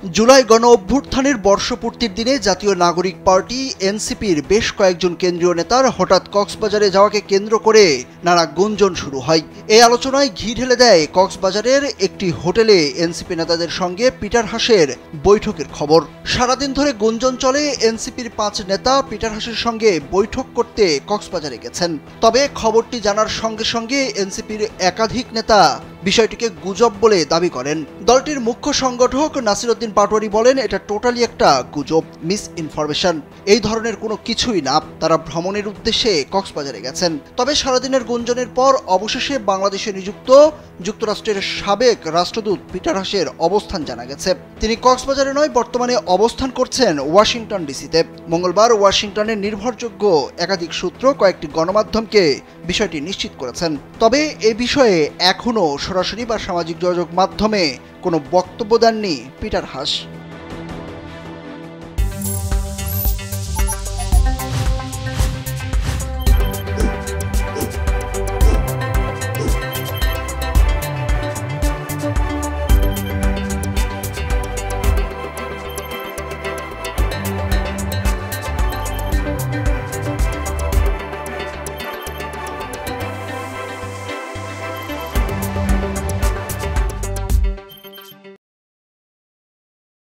জুলাই গণ অভ্যুত্থানের বর্ষপূর্তির দিনে জাতীয় নাগরিক পার্টি এনসিপির বেশ কয়েকজন কেন্দ্রীয় নেতার হঠাৎ কক্সবাজারে যাওয়াকে কেন্দ্র করে নানা গুঞ্জন শুরু হয়। এই আলোচনায় ঘি ঢেলে দেয় কক্সবাজারের একটি হোটেলে এনসিপি নেতাদের সঙ্গে পিটার হাসের বৈঠকের খবর। সারাদিন ধরে গুঞ্জন চলে এনসিপির 5 নেতা পিটার হাসের সঙ্গে বৈঠক করতে কক্সবাজারে গেছেন। তবে খবরটি জানার সঙ্গে সঙ্গে এনসিপির একাধিক নেতা বিষয়টিকে গুজব বলে দাবি করেন। দলটির মুখ্য সংগঠক নাসির উদ্দিন পাটোয়ারি বলেন, এটা টোটালি একটা গুজব, মিস ইনফরমেশন। এই ধরনের কোনো কিছুই না, তারা ভ্রমণের উদ্দেশ্যে কক্সবাজারে গেছেন। তবে সারাদিনের গুঞ্জনের পর অবশেষে বাংলাদেশে নিযুক্ত যুক্তরাষ্ট্রের সাবেক রাষ্ট্রদূত পিটার হাসের অবস্থান জানা গেছে। তিনি কক্সবাজারে নয়, বর্তমানে অবস্থান করছেন ওয়াশিংটন ডিসিতে। মঙ্গলবার ওয়াশিংটনের নির্ভরযোগ্য একাধিক সূত্র কয়েকটি গণমাধ্যমকে বিষয়টি নিশ্চিত করেছেন। তবে এ বিষয়ে এখনও সরাসরি বা সামাজিক যোগাযোগ মাধ্যমে কোনো বক্তব্য দেননি পিটার হাস।